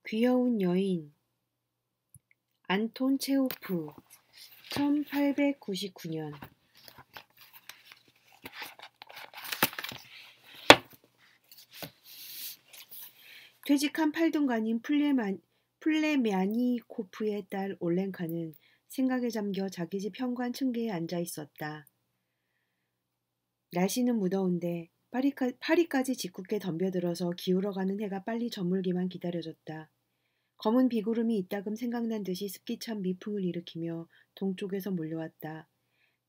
귀여운 여인 안톤 체호프 1899년 퇴직한 팔등간인 플레미아니코프의 딸 올렌카는 생각에 잠겨 자기 집 현관 층계에 앉아 있었다. 날씨는 무더운데 파리까지 짓궂게 덤벼들어서 기울어가는 해가 빨리 저물기만 기다려졌다. 검은 비구름이 이따금 생각난 듯이 습기찬 미풍을 일으키며 동쪽에서 몰려왔다.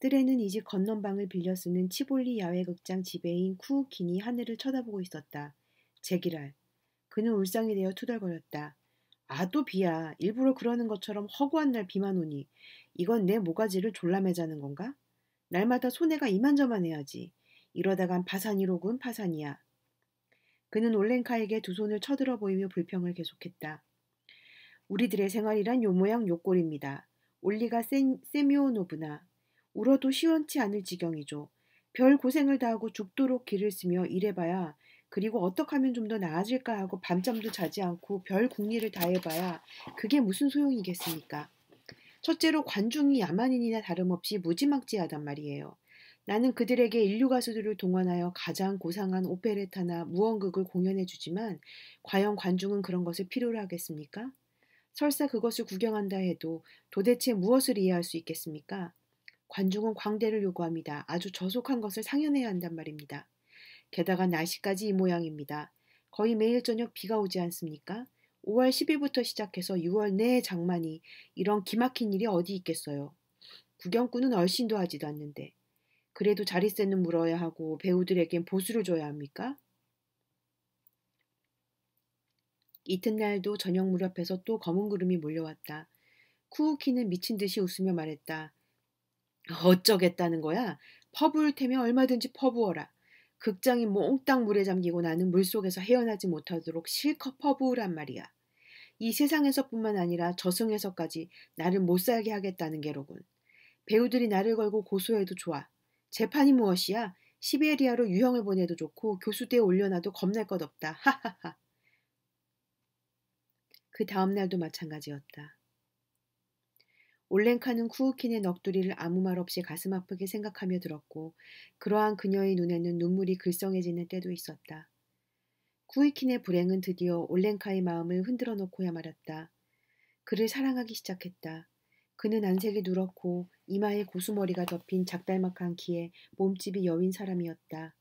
뜰에는 이 집 건넌방을 빌려 쓰는 치볼리 야외극장 지배인 쿠우킨이 하늘을 쳐다보고 있었다. 제기랄. 그는 울상이 되어 투덜거렸다. 아, 또 비야. 일부러 그러는 것처럼 허구한 날 비만 오니. 이건 내 모가지를 졸라매자는 건가? 날마다 손해가 이만저만해야지. 이러다간 파산이로군 파산이야. 그는 올렌카에게 두 손을 쳐들어 보이며 불평을 계속했다. 우리들의 생활이란 요 모양 요 꼴입니다. 올리가 세미오노브나. 울어도 시원치 않을 지경이죠. 별 고생을 다하고 죽도록 길을 쓰며 일해봐야 그리고 어떻게 하면 좀 더 나아질까 하고 밤잠도 자지 않고 별 궁리를 다해봐야 그게 무슨 소용이겠습니까? 첫째로 관중이 야만인이나 다름없이 무지막지하단 말이에요. 나는 그들에게 인류 가수들을 동원하여 가장 고상한 오페레타나 무언극을 공연해주지만 과연 관중은 그런 것을 필요로 하겠습니까? 설사 그것을 구경한다 해도 도대체 무엇을 이해할 수 있겠습니까? 관중은 광대를 요구합니다. 아주 저속한 것을 상연해야 한단 말입니다. 게다가 날씨까지 이 모양입니다. 거의 매일 저녁 비가 오지 않습니까? 5월 10일부터 시작해서 6월 내내 장만이 이런 기막힌 일이 어디 있겠어요. 구경꾼은 얼씬도 하지도 않는데. 그래도 자릿세는 물어야 하고 배우들에겐 보수를 줘야 합니까? 이튿날도 저녁 무렵에서 또 검은 구름이 몰려왔다. 쿠우키는 미친 듯이 웃으며 말했다. 어쩌겠다는 거야? 퍼부을 테면 얼마든지 퍼부어라. 극장이 몽땅 물에 잠기고 나는 물속에서 헤어나지 못하도록 실컷 퍼부으란 말이야. 이 세상에서뿐만 아니라 저승에서까지 나를 못살게 하겠다는 게로군. 배우들이 나를 걸고 고소해도 좋아. 재판이 무엇이야? 시베리아로 유형을 보내도 좋고 교수대에 올려놔도 겁날 것 없다. 하하하. 그 다음 날도 마찬가지였다. 올렌카는 쿠우킨의 넋두리를 아무 말 없이 가슴 아프게 생각하며 들었고 그러한 그녀의 눈에는 눈물이 글썽해지는 때도 있었다. 쿠우킨의 불행은 드디어 올렌카의 마음을 흔들어 놓고야 말았다. 그를 사랑하기 시작했다. 그는 안색이 누렇고 이마에 고수머리가 덮인 작달막한 키에 몸집이 여윈 사람이었다.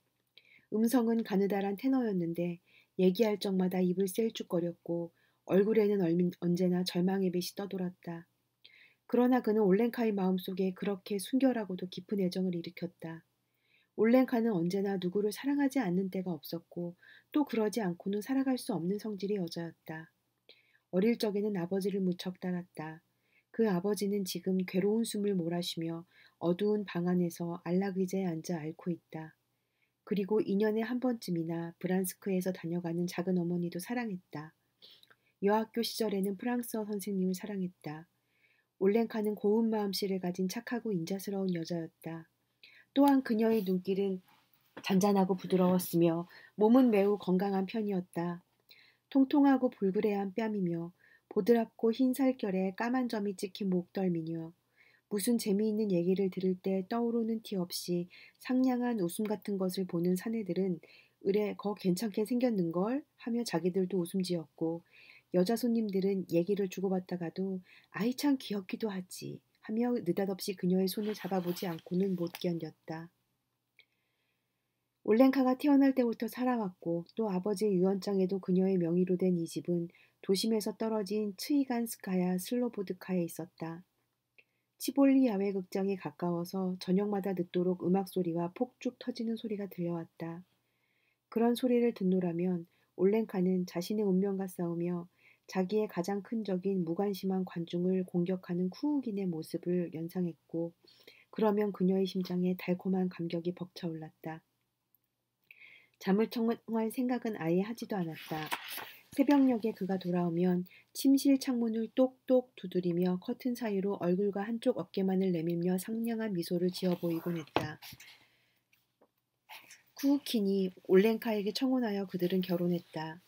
음성은 가느다란 테너였는데 얘기할 적마다 입을 셀쭉거렸고 얼굴에는 언제나 절망의 빛이 떠돌았다. 그러나 그는 올렌카의 마음속에 그렇게 순결하고도 깊은 애정을 일으켰다. 올렌카는 언제나 누구를 사랑하지 않는 때가 없었고 또 그러지 않고는 살아갈 수 없는 성질의 여자였다. 어릴 적에는 아버지를 무척 따랐다. 그 아버지는 지금 괴로운 숨을 몰아쉬며 어두운 방 안에서 안락의자에 앉아 앓고 있다. 그리고 2년에 한 번쯤이나 브란스크에서 다녀가는 작은 어머니도 사랑했다. 여학교 시절에는 프랑스어 선생님을 사랑했다. 올렌카는 고운 마음씨를 가진 착하고 인자스러운 여자였다. 또한 그녀의 눈길은 잔잔하고 부드러웠으며 몸은 매우 건강한 편이었다. 통통하고 불그레한 뺨이며 보드랍고 흰 살결에 까만 점이 찍힌 목덜미며 무슨 재미있는 얘기를 들을 때 떠오르는 티 없이 상냥한 웃음 같은 것을 보는 사내들은 으레 거 괜찮게 생겼는걸 하며 자기들도 웃음 지었고 여자 손님들은 얘기를 주고받다가도 아이 참 귀엽기도 하지 하며 느닷없이 그녀의 손을 잡아보지 않고는 못 견뎠다. 올렌카가 태어날 때부터 살아왔고 또 아버지의 유언장에도 그녀의 명의로 된 이 집은 도심에서 떨어진 트이간스카야 슬로보드카에 있었다. 치볼리 야외극장에 가까워서 저녁마다 늦도록 음악 소리와 폭죽 터지는 소리가 들려왔다. 그런 소리를 듣노라면 올렌카는 자신의 운명과 싸우며 자기의 가장 큰 적인 무관심한 관중을 공격하는 쿠우긴의 모습을 연상했고 그러면 그녀의 심장에 달콤한 감격이 벅차올랐다. 잠을 청할 생각은 아예 하지도 않았다. 새벽녘에 그가 돌아오면 침실 창문을 똑똑 두드리며 커튼 사이로 얼굴과 한쪽 어깨만을 내밀며 상냥한 미소를 지어 보이곤 했다. 쿠우킨이 올렌카에게 청혼하여 그들은 결혼했다.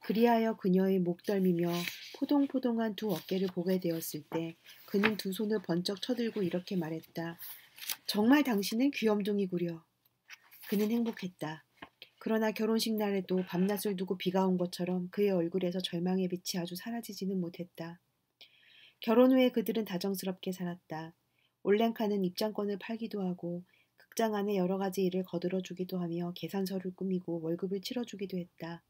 그리하여 그녀의 목덜미며 포동포동한 두 어깨를 보게 되었을 때 그는 두 손을 번쩍 쳐들고 이렇게 말했다. 정말 당신은 귀염둥이구려. 그는 행복했다. 그러나 결혼식 날에도 밤낮을 두고 비가 온 것처럼 그의 얼굴에서 절망의 빛이 아주 사라지지는 못했다. 결혼 후에 그들은 다정스럽게 살았다. 올랭카는 입장권을 팔기도 하고 극장 안에 여러 가지 일을 거들어주기도 하며 계산서를 꾸미고 월급을 치러주기도 했다.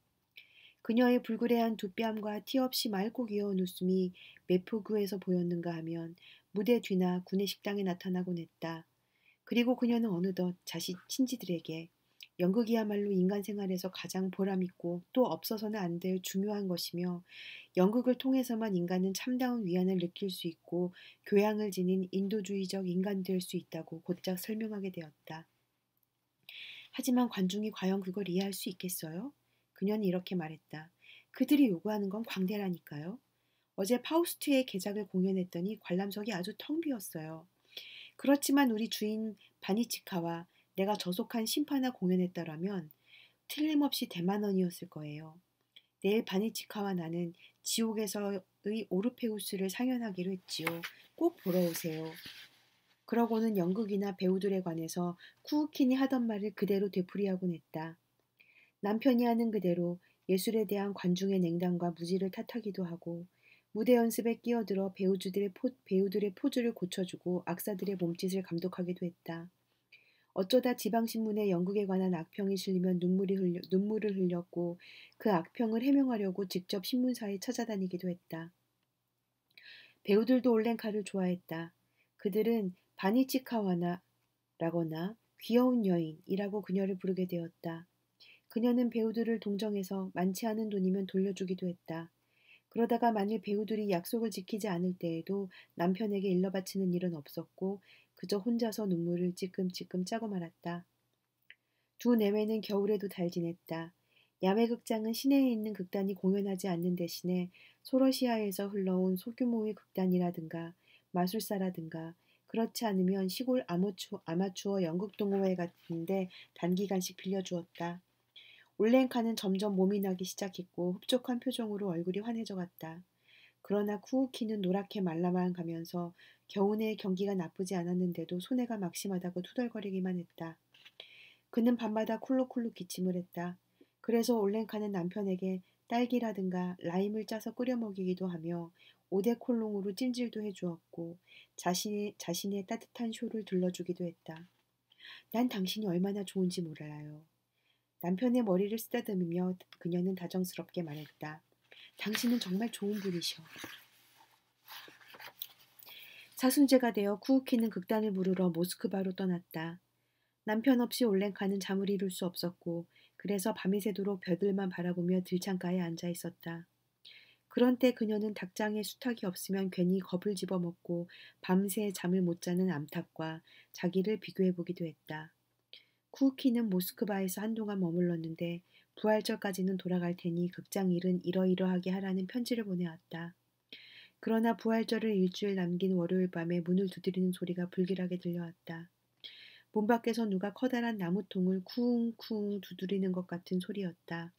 그녀의 불그레한 두 뺨과 티 없이 맑고 귀여운 웃음이 매표구에서 보였는가 하면 무대 뒤나 구내 식당에 나타나곤 했다. 그리고 그녀는 어느덧 자신 친지들에게 연극이야말로 인간 생활에서 가장 보람있고 또 없어서는 안 될 중요한 것이며 연극을 통해서만 인간은 참다운 위안을 느낄 수 있고 교양을 지닌 인도주의적 인간이 될 수 있다고 곧잘 설명하게 되었다. 하지만 관중이 과연 그걸 이해할 수 있겠어요? 그녀는 이렇게 말했다. 그들이 요구하는 건 광대라니까요. 어제 파우스트의 개작을 공연했더니 관람석이 아주 텅 비었어요. 그렇지만 우리 주인 바니치카와 내가 저속한 심파나 공연했더라면 틀림없이 대만원이었을 거예요. 내일 바니치카와 나는 지옥에서의 오르페우스를 상연하기로 했지요. 꼭 보러 오세요. 그러고는 연극이나 배우들에 관해서 쿠우킨이 하던 말을 그대로 되풀이하곤 했다. 남편이 하는 그대로 예술에 대한 관중의 냉담과 무지를 탓하기도 하고 무대 연습에 끼어들어 배우들의 포즈를 고쳐주고 악사들의 몸짓을 감독하기도 했다. 어쩌다 지방신문에 연극에 관한 악평이 실리면 눈물을 흘렸고 그 악평을 해명하려고 직접 신문사에 찾아다니기도 했다. 배우들도 올랭카를 좋아했다. 그들은 바니치카와나라거나 귀여운 여인이라고 그녀를 부르게 되었다. 그녀는 배우들을 동정해서 많지 않은 돈이면 돌려주기도 했다. 그러다가 만일 배우들이 약속을 지키지 않을 때에도 남편에게 일러 바치는 일은 없었고 그저 혼자서 눈물을 찔끔찔끔 짜고 말았다. 두 내외는 겨울에도 잘 지냈다. 야외극장은 시내에 있는 극단이 공연하지 않는 대신에 소러시아에서 흘러온 소규모의 극단이라든가 마술사라든가 그렇지 않으면 시골 아마추어 연극동호회 같은데 단기간씩 빌려주었다. 올랭카는 점점 몸이 나기 시작했고 흡족한 표정으로 얼굴이 환해져 갔다. 그러나 쿠우키는 노랗게 말라만 가면서 겨우내 경기가 나쁘지 않았는데도 손해가 막심하다고 투덜거리기만 했다. 그는 밤마다 쿨룩쿨룩 기침을 했다. 그래서 올랭카는 남편에게 딸기라든가 라임을 짜서 끓여 먹이기도 하며 오데콜롱으로 찜질도 해주었고 자신의 따뜻한 쇼를 들러주기도 했다. 난 당신이 얼마나 좋은지 몰라요. 남편의 머리를 쓰다듬으며 그녀는 다정스럽게 말했다. 당신은 정말 좋은 분이셔. 사순제가 되어 쿠우키는 극단을 부르러 모스크바로 떠났다. 남편 없이 올랭카는 잠을 이룰 수 없었고 그래서 밤이 새도록 별들만 바라보며 들창가에 앉아 있었다. 그런 때 그녀는 닭장에 수탉이 없으면 괜히 겁을 집어먹고 밤새 잠을 못 자는 암탉과 자기를 비교해보기도 했다. 쿠우키는 모스크바에서 한동안 머물렀는데 부활절까지는 돌아갈 테니 극장 일은 이러이러하게 하라는 편지를 보내왔다. 그러나 부활절을 일주일 남긴 월요일 밤에 문을 두드리는 소리가 불길하게 들려왔다. 문 밖에서 누가 커다란 나무통을 쿵쿵 두드리는 것 같은 소리였다.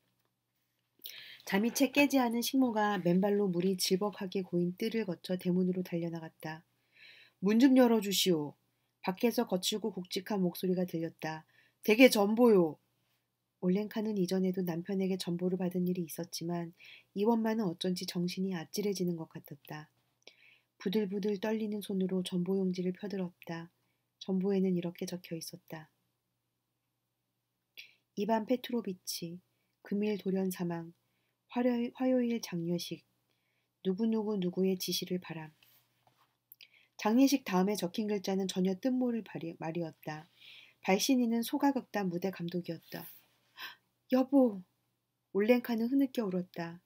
잠이 채 깨지 않은 식모가 맨발로 물이 질벅하게 고인 뜰을 거쳐 대문으로 달려나갔다. 문 좀 열어주시오. 밖에서 거칠고 굵직한 목소리가 들렸다. 대개 전보요. 올랭카는 이전에도 남편에게 전보를 받은 일이 있었지만 이번만은 어쩐지 정신이 아찔해지는 것 같았다. 부들부들 떨리는 손으로 전보용지를 펴들었다. 전보에는 이렇게 적혀 있었다. 이반 페트로비치, 금일 돌연 사망, 화요일 장례식, 누구누구의 지시를 바람. 장례식 다음에 적힌 글자는 전혀 뜻모를 말이었다. 발신인은 소가극단 무대 감독이었다. 여보! 올랭카는 흐느껴 울었다.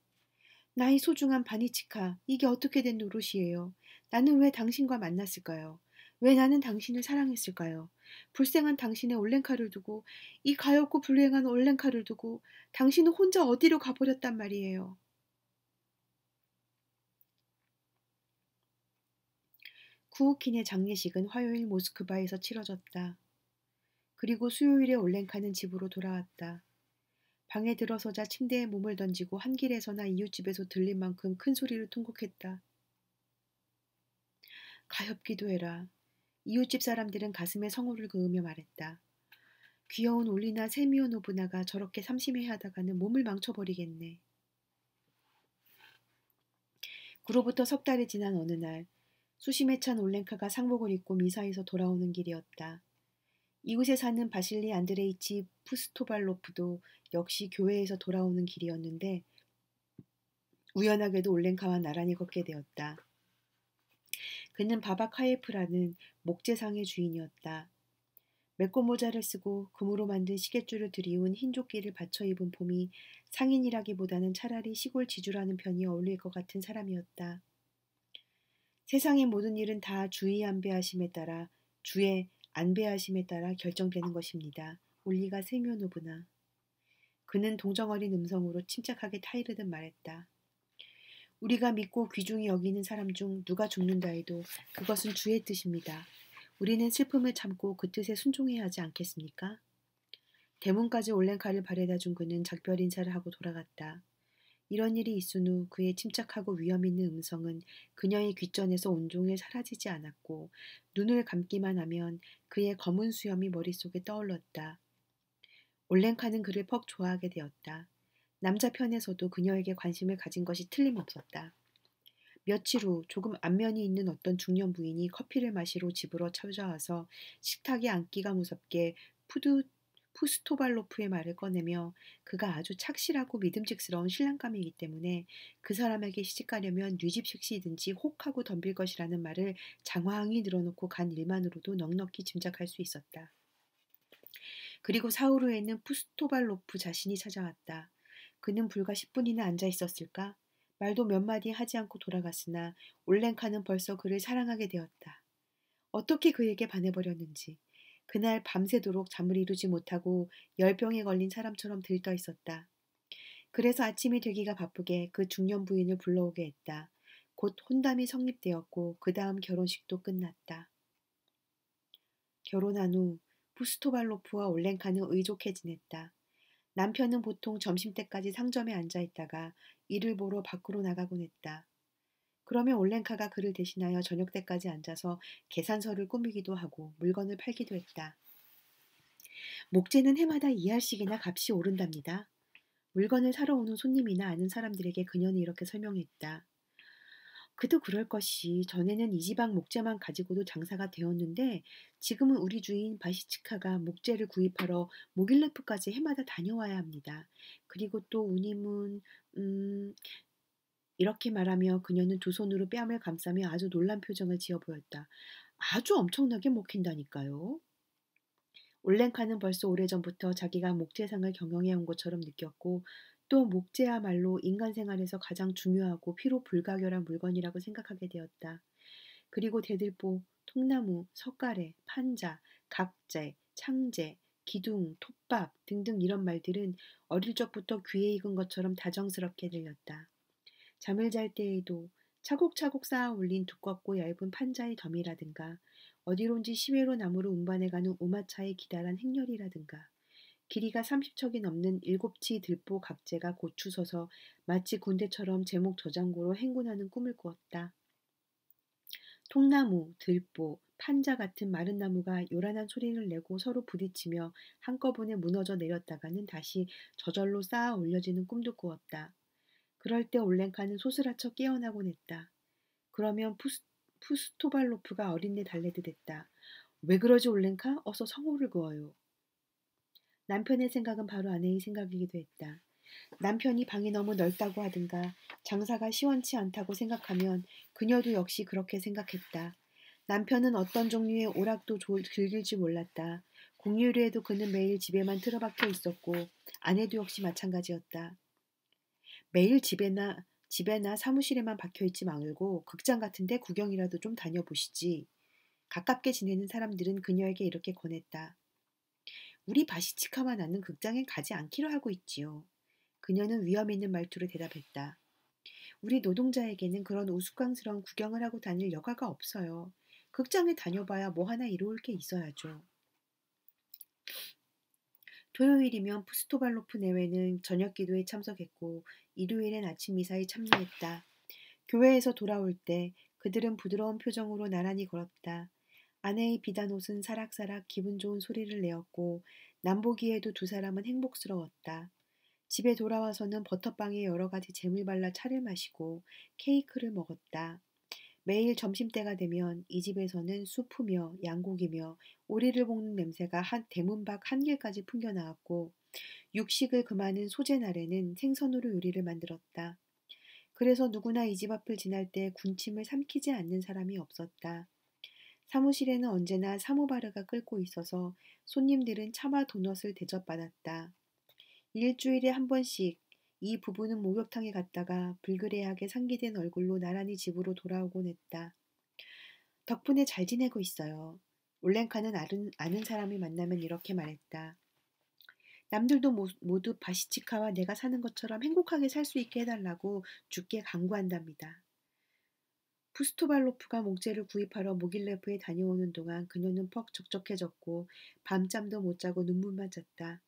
나의 소중한 바니치카, 이게 어떻게 된 노릇이에요? 나는 왜 당신과 만났을까요? 왜 나는 당신을 사랑했을까요? 불쌍한 당신의 올랭카를 두고, 이 가엾고 불행한 올랭카를 두고, 당신은 혼자 어디로 가버렸단 말이에요. 쿠우킨의 장례식은 화요일 모스크바에서 치러졌다. 그리고 수요일에 올랭카는 집으로 돌아왔다. 방에 들어서자 침대에 몸을 던지고 한 길에서나 이웃집에서 들릴 만큼 큰 소리로 통곡했다. 가엾기도 해라. 이웃집 사람들은 가슴에 성호를 그으며 말했다. 귀여운 올리나 세미오 노부나가 저렇게 삼심해하다가는 몸을 망쳐버리겠네. 그로부터 석 달이 지난 어느 날 수심에 찬 올렌카가 상복을 입고 미사에서 돌아오는 길이었다. 이곳에 사는 바실리 안드레이치 푸스토발로프도 역시 교회에서 돌아오는 길이었는데 우연하게도 올렌카와 나란히 걷게 되었다. 그는 바바카예프라는 목재상의 주인이었다. 메꿔 모자를 쓰고 금으로 만든 시계줄을 들이운 흰 조끼를 받쳐 입은 폼이 상인이라기보다는 차라리 시골 지주라는 편이 어울릴 것 같은 사람이었다. 세상의 모든 일은 다 주의 안배하심에 따라 결정되는 것입니다. 올리가 세묘노브나. 그는 동정어린 음성으로 침착하게 타이르듯 말했다. 우리가 믿고 귀중히 여기는 사람 중 누가 죽는다 해도 그것은 주의 뜻입니다. 우리는 슬픔을 참고 그 뜻에 순종해야 하지 않겠습니까? 대문까지 올랭카를 바래다 준 그는 작별 인사를 하고 돌아갔다. 이런 일이 있은 후 그의 침착하고 위험 있는 음성은 그녀의 귓전에서 온종일 사라지지 않았고 눈을 감기만 하면 그의 검은 수염이 머릿속에 떠올랐다. 올랭카는 그를 퍽 좋아하게 되었다. 남자 편에서도 그녀에게 관심을 가진 것이 틀림없었다. 며칠 후 조금 안면이 있는 어떤 중년 부인이 커피를 마시러 집으로 찾아와서 식탁에 앉기가 무섭게 푸스토발로프의 말을 꺼내며 그가 아주 착실하고 믿음직스러운 신랑감이기 때문에 그 사람에게 시집가려면 뉘집식시든지 혹하고 덤빌 것이라는 말을 장황히 늘어놓고 간 일만으로도 넉넉히 짐작할 수 있었다. 그리고 사흘 후에는 푸스토발로프 자신이 찾아왔다. 그는 불과 10분이나 앉아 있었을까? 말도 몇 마디 하지 않고 돌아갔으나 올랭카는 벌써 그를 사랑하게 되었다. 어떻게 그에게 반해버렸는지. 그날 밤새도록 잠을 이루지 못하고 열병에 걸린 사람처럼 들떠 있었다. 그래서 아침이 되기가 바쁘게 그 중년 부인을 불러오게 했다. 곧 혼담이 성립되었고 그 다음 결혼식도 끝났다. 결혼한 후 부스토발로프와 올랭카는 의족해 지냈다. 남편은 보통 점심때까지 상점에 앉아 있다가 일을 보러 밖으로 나가곤 했다. 그러면 올랭카가 그를 대신하여 저녁때까지 앉아서 계산서를 꾸미기도 하고 물건을 팔기도 했다. 목재는 해마다 2알씩이나 값이 오른답니다. 물건을 사러 오는 손님이나 아는 사람들에게 그녀는 이렇게 설명했다. 그도 그럴 것이 전에는 이 지방 목재만 가지고도 장사가 되었는데 지금은 우리 주인 바시치카가 목재를 구입하러 모길레프까지 해마다 다녀와야 합니다. 그리고 또 우님은 이렇게 말하며 그녀는 두 손으로 뺨을 감싸며 아주 놀란 표정을 지어 보였다. 아주 엄청나게 먹힌다니까요. 올랭카는 벌써 오래전부터 자기가 목재상을 경영해온 것처럼 느꼈고 또 목재야말로 인간 생활에서 가장 중요하고 피로 불가결한 물건이라고 생각하게 되었다. 그리고 대들보, 통나무, 석가래, 판자, 각재, 창재, 기둥, 톱밥 등등 이런 말들은 어릴 적부터 귀에 익은 것처럼 다정스럽게 들렸다. 잠을 잘 때에도 차곡차곡 쌓아 올린 두껍고 얇은 판자의 덤이라든가 어디론지 시외로 나무로 운반해가는 우마차의 기다란 행렬이라든가 길이가 30척이 넘는 7치 들보 각재가 고추서서 마치 군대처럼 제목 저장고로 행군하는 꿈을 꾸었다. 통나무, 들보, 판자 같은 마른 나무가 요란한 소리를 내고 서로 부딪히며 한꺼번에 무너져 내렸다가는 다시 저절로 쌓아 올려지는 꿈도 꾸었다. 그럴 때 올랭카는 소스라쳐 깨어나곤 했다. 그러면 푸스토발로프가 어린애 달래듯 했다. 왜 그러지 올랭카? 어서 성호를 그어요. 남편의 생각은 바로 아내의 생각이기도 했다. 남편이 방이 너무 넓다고 하든가 장사가 시원치 않다고 생각하면 그녀도 역시 그렇게 생각했다. 남편은 어떤 종류의 오락도 즐길지 몰랐다. 공휴일에도 그는 매일 집에만 틀어박혀 있었고 아내도 역시 마찬가지였다. 매일 집에나 사무실에만 박혀있지 말고 극장 같은데 구경이라도 좀 다녀보시지. 가깝게 지내는 사람들은 그녀에게 이렇게 권했다. 우리 바시치카와 나는 극장에 가지 않기로 하고 있지요. 그녀는 위험 있는 말투로 대답했다. 우리 노동자에게는 그런 우스꽝스러운 구경을 하고 다닐 여가가 없어요. 극장에 다녀봐야 뭐 하나 이로울 게 있어야죠. 토요일이면 푸스토발로프 내외는 저녁 기도에 참석했고 일요일엔 아침 미사에 참여했다. 교회에서 돌아올 때 그들은 부드러운 표정으로 나란히 걸었다. 아내의 비단 옷은 사락사락 기분 좋은 소리를 내었고 남보기에도 두 사람은 행복스러웠다. 집에 돌아와서는 버터빵에 여러 가지 잼을 발라 차를 마시고 케이크를 먹었다. 매일 점심때가 되면 이 집에서는 수프며 양고기며 오리를 볶는 냄새가 한 대문 밖 한길까지 풍겨나왔고 육식을 금하는 소재날에는 생선으로 요리를 만들었다. 그래서 누구나 이 집 앞을 지날 때 군침을 삼키지 않는 사람이 없었다. 사무실에는 언제나 사모바르가 끓고 있어서 손님들은 차와 도넛을 대접받았다. 일주일에 한 번씩 이 부부는 목욕탕에 갔다가 불그레하게 상기된 얼굴로 나란히 집으로 돌아오곤 했다. 덕분에 잘 지내고 있어요. 올랭카는 아는 사람을 만나면 이렇게 말했다. 남들도 모두 바시치카와 내가 사는 것처럼 행복하게 살 수 있게 해달라고 주께 간구한답니다. 푸스토발로프가 목재를 구입하러 모길레프에 다녀오는 동안 그녀는 퍽 적적해졌고 밤잠도 못 자고 눈물만 잤다.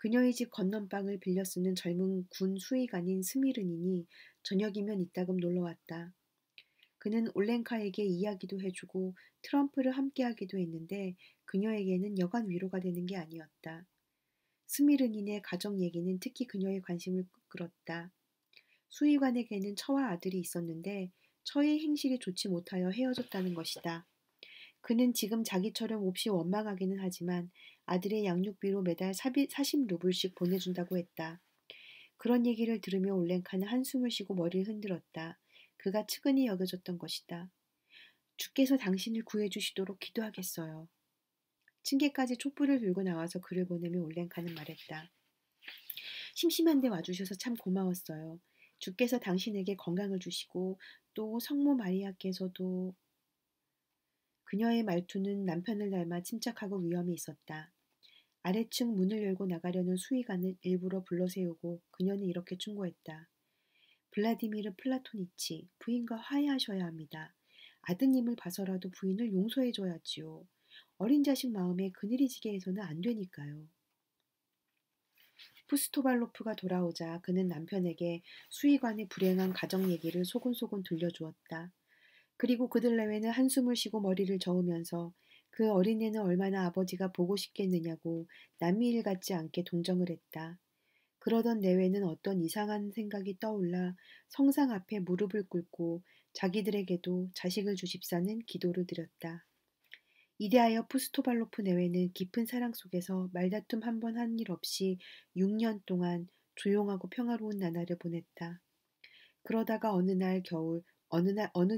그녀의 집 건넌방을 빌려 쓰는 젊은 군 수의관인 스미르닌이 저녁이면 이따금 놀러왔다. 그는 올렌카에게 이야기도 해주고 트럼프를 함께하기도 했는데 그녀에게는 여간 위로가 되는 게 아니었다. 스미르닌의 가정 얘기는 특히 그녀의 관심을 끌었다. 수의관에게는 처와 아들이 있었는데 처의 행실이 좋지 못하여 헤어졌다는 것이다. 그는 지금 자기처럼 몹시 원망하기는 하지만 아들의 양육비로 매달 40루블씩 보내준다고 했다. 그런 얘기를 들으며 올렌카는 한숨을 쉬고 머리를 흔들었다. 그가 측은히 여겨졌던 것이다. 주께서 당신을 구해주시도록 기도하겠어요. 층계까지 촛불을 들고 나와서 그를 보내며 올렌카는 말했다. 심심한데 와주셔서 참 고마웠어요. 주께서 당신에게 건강을 주시고 또 성모 마리아께서도 그녀의 말투는 남편을 닮아 침착하고 위험이 있었다. 아래층 문을 열고 나가려는 수의관을 일부러 불러세우고 그녀는 이렇게 충고했다. 블라디미르 플라토니치, 부인과 화해하셔야 합니다. 아드님을 봐서라도 부인을 용서해줘야지요. 어린 자식 마음에 그늘이 지게 해서는 안 되니까요. 푸스토발로프가 돌아오자 그는 남편에게 수의관의 불행한 가정 얘기를 소곤소곤 들려주었다. 그리고 그들 내외는 한숨을 쉬고 머리를 저으면서 그 어린애는 얼마나 아버지가 보고 싶겠느냐고 남미일 같지 않게 동정을 했다. 그러던 내외는 어떤 이상한 생각이 떠올라 성상 앞에 무릎을 꿇고 자기들에게도 자식을 주십사는 기도를 드렸다. 이대하여 푸스토발로프 내외는 깊은 사랑 속에서 말다툼 한 번 한 일 없이 6년 동안 조용하고 평화로운 나날을 보냈다. 그러다가 어느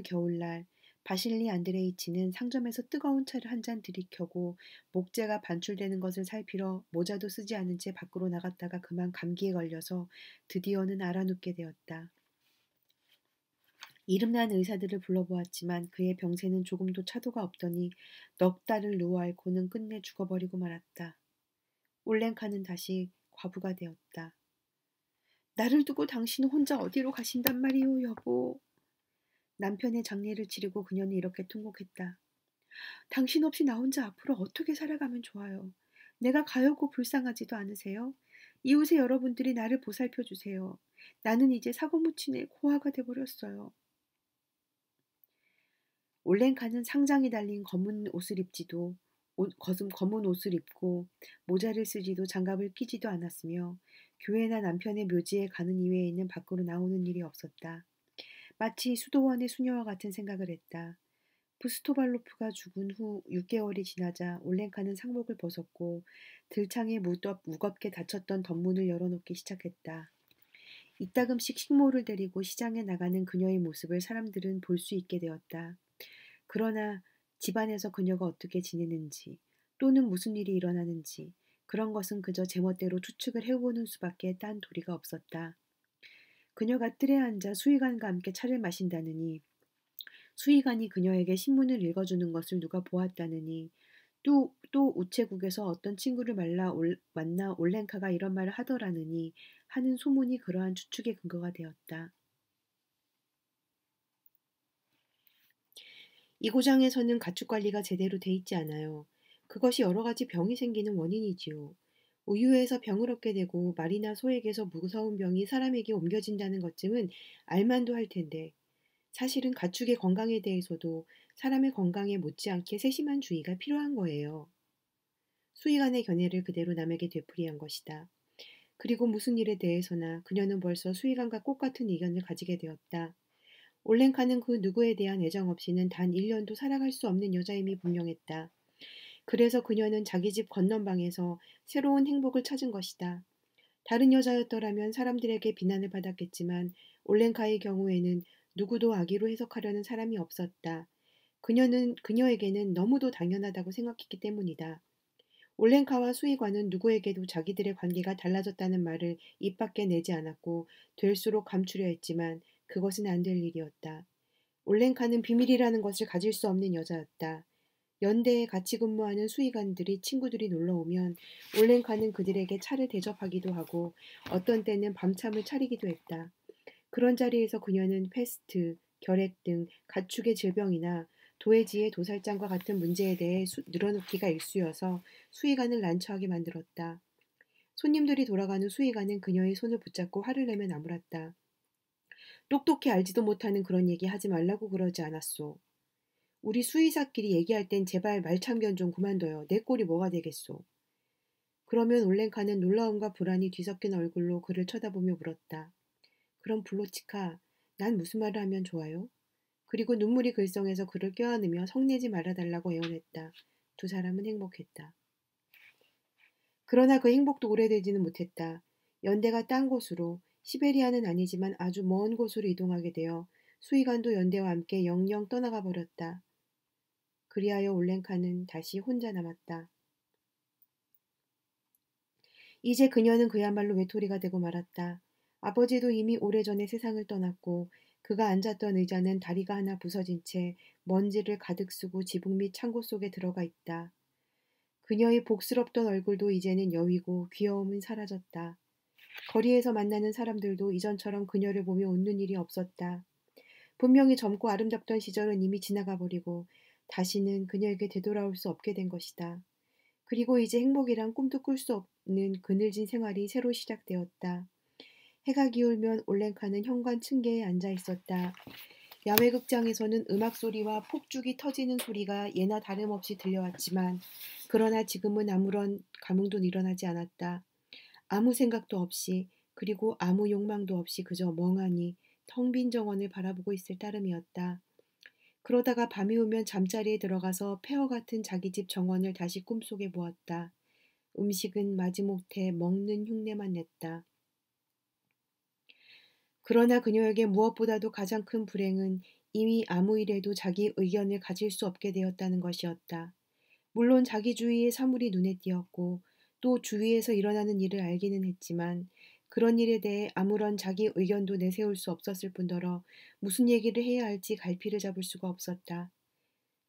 겨울날 바실리 안드레이치는 상점에서 뜨거운 차를 한 잔 들이켜고 목재가 반출되는 것을 살피러 모자도 쓰지 않은 채 밖으로 나갔다가 그만 감기에 걸려서 드디어는 알아눕게 되었다. 이름난 의사들을 불러보았지만 그의 병세는 조금도 차도가 없더니 넉 달을 누워 앓고는 끝내 죽어버리고 말았다. 올랭카는 다시 과부가 되었다. 나를 두고 당신은 혼자 어디로 가신단 말이오, 여보. 남편의 장례를 치르고 그녀는 이렇게 통곡했다. 당신 없이 나 혼자 앞으로 어떻게 살아가면 좋아요. 내가 가엾고 불쌍하지도 않으세요? 이웃의 여러분들이 나를 보살펴 주세요. 나는 이제 사고무친의 고아가 돼버렸어요. 올랭카는 상장이 달린 검은 옷을 입고 모자를 쓰지도 장갑을 끼지도 않았으며 교회나 남편의 묘지에 가는 이외에는 밖으로 나오는 일이 없었다. 마치 수도원의 수녀와 같은 생각을 했다. 부스토발로프가 죽은 후 6개월이 지나자 올랭카는 상복을 벗었고 들창에 무겁게 닫혔던 덧문을 열어놓기 시작했다. 이따금씩 식모를 데리고 시장에 나가는 그녀의 모습을 사람들은 볼 수 있게 되었다. 그러나 집안에서 그녀가 어떻게 지내는지 또는 무슨 일이 일어나는지 그런 것은 그저 제멋대로 추측을 해보는 수밖에 딴 도리가 없었다. 그녀가 뜰에 앉아 수의관과 함께 차를 마신다느니 수의관이 그녀에게 신문을 읽어주는 것을 누가 보았다느니 또 우체국에서 어떤 친구를 만나 올랭카가 이런 말을 하더라느니 하는 소문이 그러한 추측의 근거가 되었다. 이 고장에서는 가축 관리가 제대로 돼 있지 않아요. 그것이 여러 가지 병이 생기는 원인이지요. 우유에서 병을 얻게 되고 말이나 소에게서 무서운 병이 사람에게 옮겨진다는 것쯤은 알만도 할 텐데 사실은 가축의 건강에 대해서도 사람의 건강에 못지않게 세심한 주의가 필요한 거예요. 수의관의 견해를 그대로 남에게 되풀이한 것이다. 그리고 무슨 일에 대해서나 그녀는 벌써 수의관과 똑같은 의견을 가지게 되었다. 올랭카는 그 누구에 대한 애정 없이는 단 1년도 살아갈 수 없는 여자임이 분명했다. 그래서 그녀는 자기 집 건넌방에서 새로운 행복을 찾은 것이다. 다른 여자였더라면 사람들에게 비난을 받았겠지만 올랭카의 경우에는 누구도 악의로 해석하려는 사람이 없었다. 그녀에게는 너무도 당연하다고 생각했기 때문이다. 올랭카와 수의관은 누구에게도 자기들의 관계가 달라졌다는 말을 입 밖에 내지 않았고 될수록 감추려 했지만 그것은 안 될 일이었다. 올랭카는 비밀이라는 것을 가질 수 없는 여자였다. 연대에 같이 근무하는 수의관들이 친구들이 놀러오면 올랭카는 그들에게 차를 대접하기도 하고 어떤 때는 밤참을 차리기도 했다. 그런 자리에서 그녀는 패스트, 결핵 등 가축의 질병이나 도해지의 도살장과 같은 문제에 대해 늘어놓기가 일쑤여서 수의관을 난처하게 만들었다. 손님들이 돌아가는 수의관은 그녀의 손을 붙잡고 화를 내며 나무랐다. 똑똑히 알지도 못하는 그런 얘기 하지 말라고 그러지 않았소. 우리 수의사끼리 얘기할 땐 제발 말참견 좀 그만둬요. 내 꼴이 뭐가 되겠소. 그러면 올랭카는 놀라움과 불안이 뒤섞인 얼굴로 그를 쳐다보며 물었다. 그럼 블로치카, 난 무슨 말을 하면 좋아요? 그리고 눈물이 글썽해서 그를 껴안으며 성내지 말아달라고 애원했다. 두 사람은 행복했다. 그러나 그 행복도 오래되지는 못했다. 연대가 딴 곳으로, 시베리아는 아니지만 아주 먼 곳으로 이동하게 되어 수의관도 연대와 함께 영영 떠나가 버렸다. 그리하여 올랭카는 다시 혼자 남았다. 이제 그녀는 그야말로 외톨이가 되고 말았다. 아버지도 이미 오래전에 세상을 떠났고 그가 앉았던 의자는 다리가 하나 부서진 채 먼지를 가득 쓰고 지붕 및 창고 속에 들어가 있다. 그녀의 복스럽던 얼굴도 이제는 여위고 귀여움은 사라졌다. 거리에서 만나는 사람들도 이전처럼 그녀를 보며 웃는 일이 없었다. 분명히 젊고 아름답던 시절은 이미 지나가 버리고 다시는 그녀에게 되돌아올 수 없게 된 것이다. 그리고 이제 행복이란 꿈도 꿀 수 없는 그늘진 생활이 새로 시작되었다. 해가 기울면 올랭카는 현관 층계에 앉아 있었다. 야외 극장에서는 음악 소리와 폭죽이 터지는 소리가 예나 다름없이 들려왔지만 그러나 지금은 아무런 감흥도 일어나지 않았다. 아무 생각도 없이 그리고 아무 욕망도 없이 그저 멍하니 텅 빈 정원을 바라보고 있을 따름이었다. 그러다가 밤이 오면 잠자리에 들어가서 폐허 같은 자기 집 정원을 다시 꿈속에 보았다. 음식은 마지못해 먹는 흉내만 냈다. 그러나 그녀에게 무엇보다도 가장 큰 불행은 이미 아무 일에도 자기 의견을 가질 수 없게 되었다는 것이었다. 물론 자기 주위의 사물이 눈에 띄었고 또 주위에서 일어나는 일을 알기는 했지만 그런 일에 대해 아무런 자기 의견도 내세울 수 없었을 뿐더러 무슨 얘기를 해야 할지 갈피를 잡을 수가 없었다.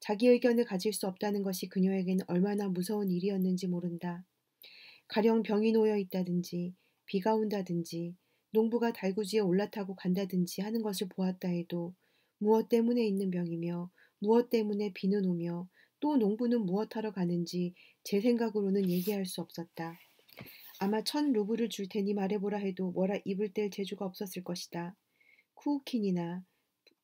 자기 의견을 가질 수 없다는 것이 그녀에게는 얼마나 무서운 일이었는지 모른다. 가령 병이 놓여 있다든지 비가 온다든지 농부가 달구지에 올라타고 간다든지 하는 것을 보았다 해도 무엇 때문에 있는 병이며 무엇 때문에 비는 오며 또 농부는 무엇하러 가는지 제 생각으로는 얘기할 수 없었다. 아마 1,000루블을 줄 테니 말해보라 해도 뭐라 입을 뗄 재주가 없었을 것이다. 쿠우킨이나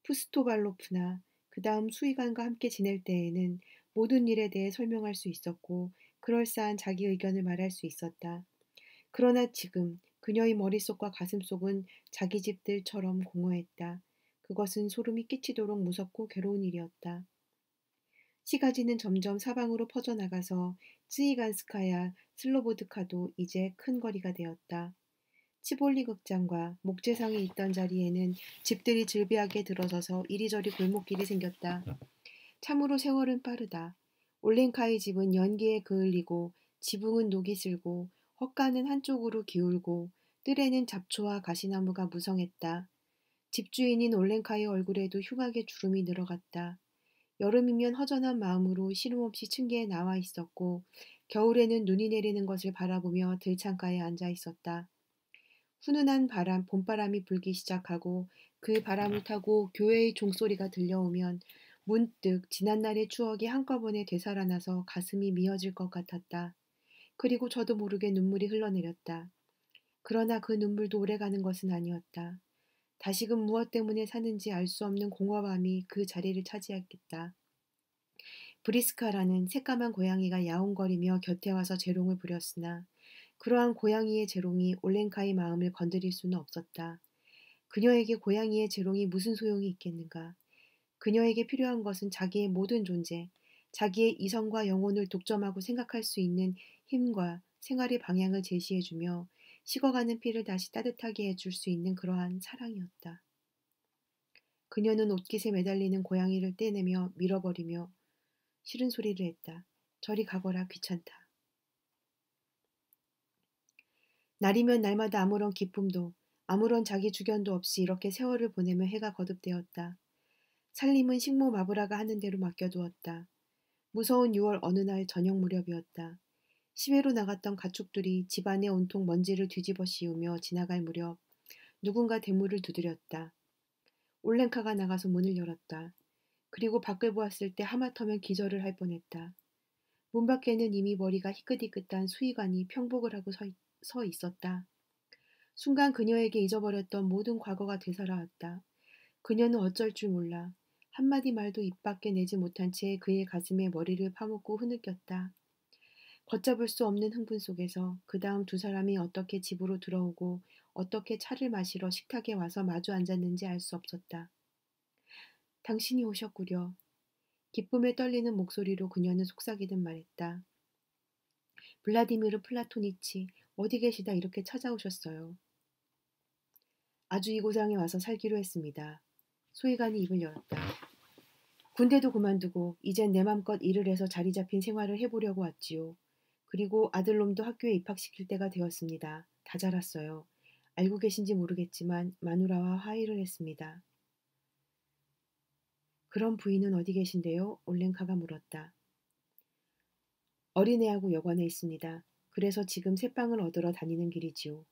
푸스토발로프나 그 다음 수의관과 함께 지낼 때에는 모든 일에 대해 설명할 수 있었고 그럴싸한 자기 의견을 말할 수 있었다. 그러나 지금 그녀의 머릿속과 가슴속은 자기 집들처럼 공허했다. 그것은 소름이 끼치도록 무섭고 괴로운 일이었다. 시가지는 점점 사방으로 퍼져나가서 츠이간스카야 슬로보드카도 이제 큰 거리가 되었다. 치볼리 극장과 목재상이 있던 자리에는 집들이 즐비하게 들어서서 이리저리 골목길이 생겼다. 참으로 세월은 빠르다. 올랭카의 집은 연기에 그을리고 지붕은 녹이 슬고 헛간은 한쪽으로 기울고 뜰에는 잡초와 가시나무가 무성했다. 집주인인 올랭카의 얼굴에도 흉하게 주름이 늘어갔다. 여름이면 허전한 마음으로 시름없이 층계에 나와 있었고 겨울에는 눈이 내리는 것을 바라보며 들창가에 앉아 있었다. 훈훈한 봄바람이 불기 시작하고 그 바람을 타고 교회의 종소리가 들려오면 문득 지난날의 추억이 한꺼번에 되살아나서 가슴이 미어질 것 같았다. 그리고 저도 모르게 눈물이 흘러내렸다. 그러나 그 눈물도 오래가는 것은 아니었다. 다시금 무엇 때문에 사는지 알 수 없는 공허함이 그 자리를 차지했겠다. 브리스카라는 새까만 고양이가 야옹거리며 곁에 와서 재롱을 부렸으나 그러한 고양이의 재롱이 올렌카의 마음을 건드릴 수는 없었다. 그녀에게 고양이의 재롱이 무슨 소용이 있겠는가? 그녀에게 필요한 것은 자기의 모든 존재, 자기의 이성과 영혼을 독점하고 생각할 수 있는 힘과 생활의 방향을 제시해주며 식어가는 피를 다시 따뜻하게 해줄 수 있는 그러한 사랑이었다. 그녀는 옷깃에 매달리는 고양이를 떼내며 밀어버리며 싫은 소리를 했다. 저리 가거라 귀찮다. 날이면 날마다 아무런 기쁨도 아무런 자기 주견도 없이 이렇게 세월을 보내며 해가 거듭되었다. 살림은 식모 마브라가 하는 대로 맡겨두었다. 무서운 6월 어느 날 저녁 무렵이었다. 시외로 나갔던 가축들이 집안에 온통 먼지를 뒤집어 씌우며 지나갈 무렵 누군가 대문을 두드렸다. 올렌카가 나가서 문을 열었다. 그리고 밖을 보았을 때 하마터면 기절을 할 뻔했다. 문 밖에는 이미 머리가 희끗희끗한 수의관이 평복을 하고 서 있었다. 순간 그녀에게 잊어버렸던 모든 과거가 되살아왔다. 그녀는 어쩔 줄 몰라. 한마디 말도 입 밖에 내지 못한 채 그의 가슴에 머리를 파묻고 흐느꼈다. 걷잡을 수 없는 흥분 속에서 그 다음 두 사람이 어떻게 집으로 들어오고 어떻게 차를 마시러 식탁에 와서 마주 앉았는지 알 수 없었다. 당신이 오셨구려. 기쁨에 떨리는 목소리로 그녀는 속삭이듯 말했다. 블라디미르 플라토니치, 어디 계시다 이렇게 찾아오셨어요. 아주 이 고장에 와서 살기로 했습니다. 소위관이 입을 열었다. 군대도 그만두고 이젠 내 맘껏 일을 해서 자리 잡힌 생활을 해보려고 왔지요. 그리고 아들놈도 학교에 입학시킬 때가 되었습니다. 다 자랐어요. 알고 계신지 모르겠지만 마누라와 화해를 했습니다. 그럼 부인은 어디 계신데요? 올렌카가 물었다. 어린애하고 여관에 있습니다. 그래서 지금 새빵을 얻으러 다니는 길이지요.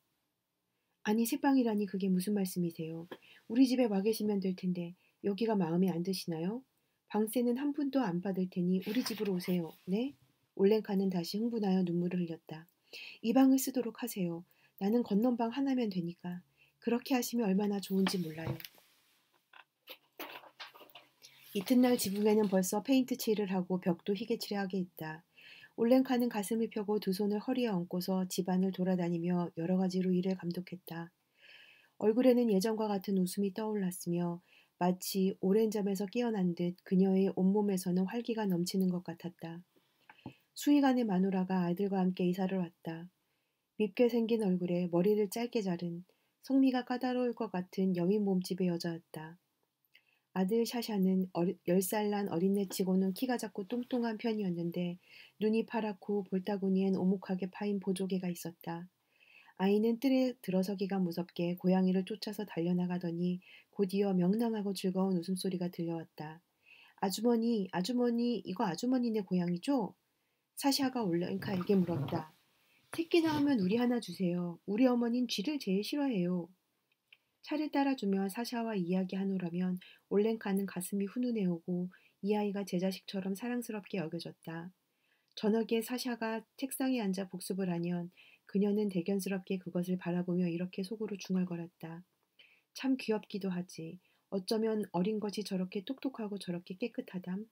아니 새빵이라니 그게 무슨 말씀이세요? 우리 집에 와 계시면 될 텐데 여기가 마음에 안 드시나요? 방세는 한 푼도 안 받을 테니 우리 집으로 오세요. 네? 올렌카는 다시 흥분하여 눈물을 흘렸다. 이 방을 쓰도록 하세요. 나는 건넌방 하나면 되니까. 그렇게 하시면 얼마나 좋은지 몰라요. 이튿날 지붕에는 벌써 페인트 칠을 하고 벽도 희게 칠하게 했다. 올렌카는 가슴을 펴고 두 손을 허리에 얹고서 집안을 돌아다니며 여러 가지로 일을 감독했다. 얼굴에는 예전과 같은 웃음이 떠올랐으며 마치 오랜 잠에서 깨어난 듯 그녀의 온몸에서는 활기가 넘치는 것 같았다. 수의관의 마누라가 아들과 함께 이사를 왔다. 밉게 생긴 얼굴에 머리를 짧게 자른 성미가 까다로울 것 같은 여민 몸집의 여자였다. 아들 샤샤는 10살 난 어린애치고는 키가 작고 뚱뚱한 편이었는데 눈이 파랗고 볼따구니엔 오목하게 파인 보조개가 있었다. 아이는 뜰에 들어서기가 무섭게 고양이를 쫓아서 달려나가더니 곧이어 명랑하고 즐거운 웃음소리가 들려왔다. 아주머니, 아주머니, 이거 아주머니네 고양이죠? 사샤가 올렌카에게 물었다. 새끼 낳으면 우리 하나 주세요. 우리 어머닌 쥐를 제일 싫어해요. 차를 따라주며 사샤와 이야기하노라면 올렌카는 가슴이 훈훈해오고 이 아이가 제 자식처럼 사랑스럽게 여겨졌다. 저녁에 사샤가 책상에 앉아 복습을 하면 그녀는 대견스럽게 그것을 바라보며 이렇게 속으로 중얼거렸다. 참 귀엽기도 하지. 어쩌면 어린 것이 저렇게 똑똑하고 저렇게 깨끗하담.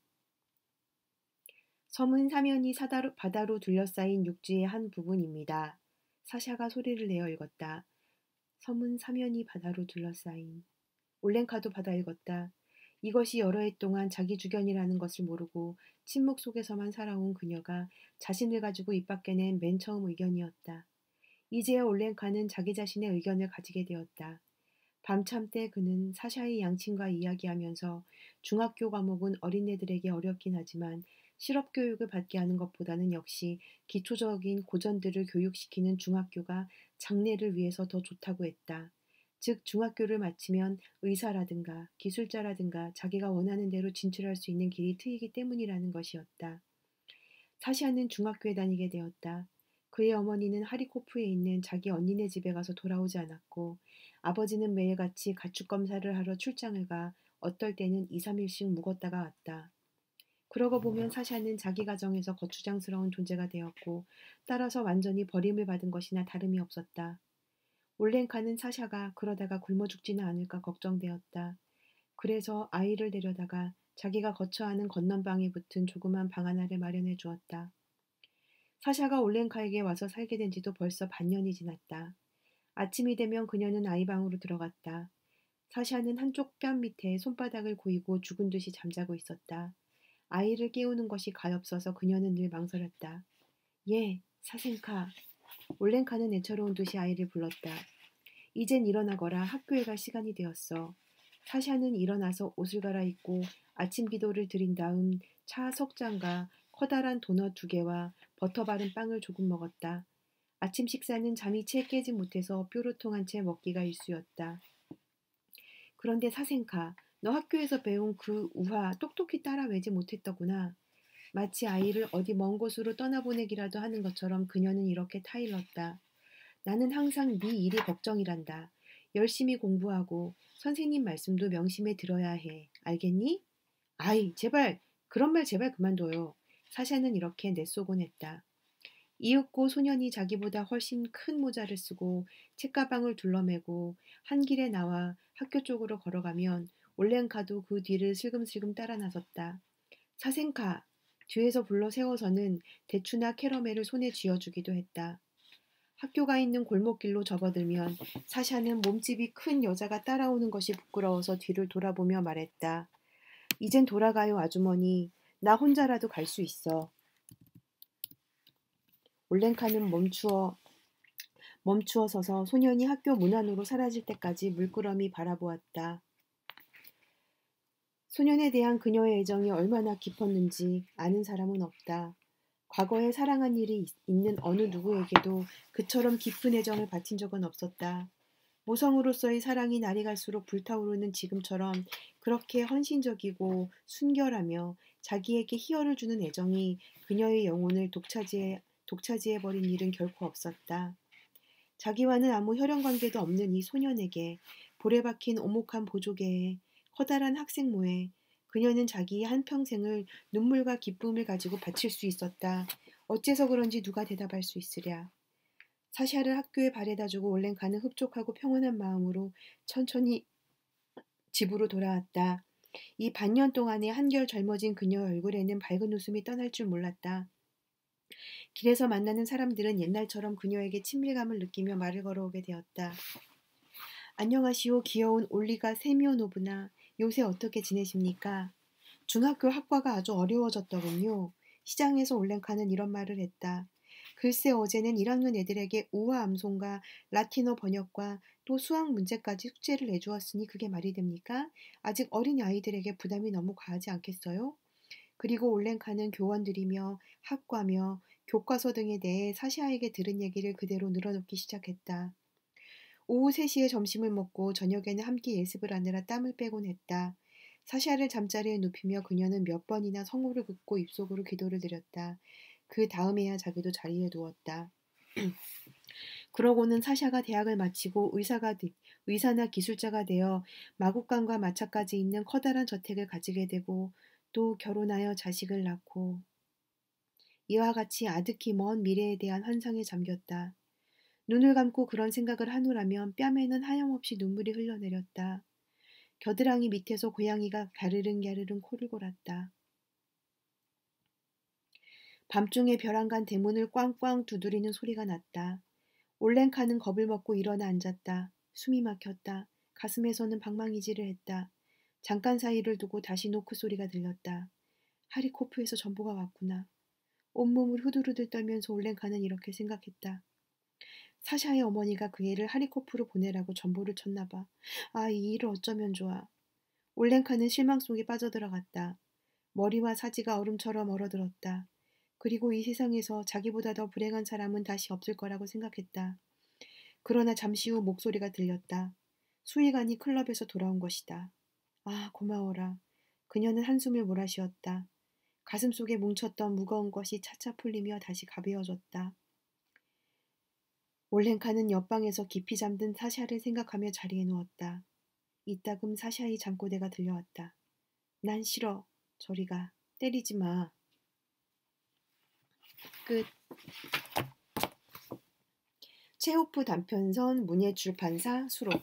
섬은 사면이 바다로 둘러싸인 육지의 한 부분입니다. 사샤가 소리를 내어 읽었다. 섬은 사면이 바다로 둘러싸인. 올렌카도 받아 읽었다. 이것이 여러 해 동안 자기 주견이라는 것을 모르고 침묵 속에서만 살아온 그녀가 자신을 가지고 입 밖에 낸 맨 처음 의견이었다. 이제야 올렌카는 자기 자신의 의견을 가지게 되었다. 밤참 때 그는 사샤의 양친과 이야기하면서 중학교 과목은 어린애들에게 어렵긴 하지만 실업 교육을 받게 하는 것보다는 역시 기초적인 고전들을 교육시키는 중학교가 장래를 위해서 더 좋다고 했다. 즉 중학교를 마치면 의사라든가 기술자라든가 자기가 원하는 대로 진출할 수 있는 길이 트이기 때문이라는 것이었다. 사샤는 중학교에 다니게 되었다. 그의 어머니는 하리코프에 있는 자기 언니네 집에 가서 돌아오지 않았고 아버지는 매일같이 가축 검사를 하러 출장을 가 어떨 때는 2, 3일씩 묵었다가 왔다. 그러고 보면 사샤는 자기 가정에서 거추장스러운 존재가 되었고 따라서 완전히 버림을 받은 것이나 다름이 없었다. 올렌카는 사샤가 그러다가 굶어 죽지는 않을까 걱정되었다. 그래서 아이를 데려다가 자기가 거처하는 건넌방에 붙은 조그만 방 하나를 마련해 주었다. 사샤가 올렌카에게 와서 살게 된 지도 벌써 반년이 지났다. 아침이 되면 그녀는 아이방으로 들어갔다. 사샤는 한쪽 뺨 밑에 손바닥을 고이고 죽은 듯이 잠자고 있었다. 아이를 깨우는 것이 가엾어서 그녀는 늘 망설였다. 예, 사생카. 올렌카는 애처로운 듯이 아이를 불렀다. 이젠 일어나거라. 학교에 갈 시간이 되었어. 사샤는 일어나서 옷을 갈아입고 아침 기도를 드린 다음 차 석 잔과 커다란 도넛 2개와 버터 바른 빵을 조금 먹었다. 아침 식사는 잠이 채 깨지 못해서 뾰루통한 채 먹기가 일쑤였다. 그런데 사생카, 너 학교에서 배운 그 우화 똑똑히 따라 외지 못했더구나. 마치 아이를 어디 먼 곳으로 떠나보내기라도 하는 것처럼 그녀는 이렇게 타일렀다. 나는 항상 네 일이 걱정이란다. 열심히 공부하고 선생님 말씀도 명심해 들어야 해. 알겠니? 아이, 제발 그런 말 제발 그만둬요. 사샤는 이렇게 내쏘곤 했다. 이윽고 소년이 자기보다 훨씬 큰 모자를 쓰고 책가방을 둘러매고 한 길에 나와 학교 쪽으로 걸어가면 올렌카도 그 뒤를 슬금슬금 따라 나섰다. 사생카! 뒤에서 불러 세워서는 대추나 캐러멜을 손에 쥐어주기도 했다. 학교가 있는 골목길로 접어들면 사샤는 몸집이 큰 여자가 따라오는 것이 부끄러워서 뒤를 돌아보며 말했다. 이젠 돌아가요, 아주머니. 나 혼자라도 갈 수 있어. 올렌카는 멈추어 서서 소년이 학교 문 안으로 사라질 때까지 물끄러미 바라보았다. 소년에 대한 그녀의 애정이 얼마나 깊었는지 아는 사람은 없다. 과거에 사랑한 일이 있는 어느 누구에게도 그처럼 깊은 애정을 바친 적은 없었다. 모성으로서의 사랑이 날이 갈수록 불타오르는 지금처럼 그렇게 헌신적이고 순결하며 자기에게 희열을 주는 애정이 그녀의 영혼을 독차지해버린 일은 결코 없었다. 자기와는 아무 혈연관계도 없는 이 소년에게 볼에 박힌 오목한 보조개에 커다란 학생모에 그녀는 자기의 한평생을 눈물과 기쁨을 가지고 바칠 수 있었다. 어째서 그런지 누가 대답할 수 있으랴. 사샤를 학교에 바래다주고 올렌카는 흡족하고 평온한 마음으로 천천히 집으로 돌아왔다. 이 반년 동안에 한결 젊어진 그녀 얼굴에는 밝은 웃음이 떠날 줄 몰랐다. 길에서 만나는 사람들은 옛날처럼 그녀에게 친밀감을 느끼며 말을 걸어오게 되었다. 안녕하시오, 귀여운 올리가 세미오노브나. 요새 어떻게 지내십니까? 중학교 학과가 아주 어려워졌더군요. 시장에서 올렌카는 이런 말을 했다. 글쎄 어제는 1학년 애들에게 우화 암송과 라틴어 번역과 또 수학 문제까지 숙제를 내주었으니 그게 말이 됩니까? 아직 어린 아이들에게 부담이 너무 과하지 않겠어요? 그리고 올렌카는 교원들이며 학과며 교과서 등에 대해 사샤에게 들은 얘기를 그대로 늘어놓기 시작했다. 오후 3시에 점심을 먹고 저녁에는 함께 예습을 하느라 땀을 빼곤 했다. 사샤를 잠자리에 눕히며 그녀는 몇 번이나 성호를 긋고 입속으로 기도를 드렸다. 그 다음에야 자기도 자리에 누웠다. 그러고는 사샤가 대학을 마치고 의사나 기술자가 되어 마국간과 마차까지 있는 커다란 저택을 가지게 되고 또 결혼하여 자식을 낳고 이와 같이 아득히 먼 미래에 대한 환상에 잠겼다. 눈을 감고 그런 생각을 하노라면 뺨에는 하염없이 눈물이 흘러내렸다. 겨드랑이 밑에서 고양이가 갸르릉갸르릉 코를 골았다. 밤중에 벼랑간 대문을 꽝꽝 두드리는 소리가 났다. 올렌카는 겁을 먹고 일어나 앉았다. 숨이 막혔다. 가슴에서는 방망이질을 했다. 잠깐 사이를 두고 다시 노크 소리가 들렸다. 하리코프에서 전보가 왔구나. 온몸을 후들후들 떨면서 올렌카는 이렇게 생각했다. 사샤의 어머니가 그 애를 하리코프로 보내라고 전보를 쳤나 봐. 아, 이 일을 어쩌면 좋아. 올렌카는 실망 속에 빠져들어갔다. 머리와 사지가 얼음처럼 얼어들었다. 그리고 이 세상에서 자기보다 더 불행한 사람은 다시 없을 거라고 생각했다. 그러나 잠시 후 목소리가 들렸다. 수의관이 클럽에서 돌아온 것이다. 아, 고마워라. 그녀는 한숨을 몰아쉬었다. 가슴속에 뭉쳤던 무거운 것이 차차 풀리며 다시 가벼워졌다. 올렌카는 옆방에서 깊이 잠든 사샤를 생각하며 자리에 누웠다. 이따금 사샤의 잠꼬대가 들려왔다. 난 싫어. 저리 가. 때리지 마. 끝. 체호프 단편선 문예출판사 수록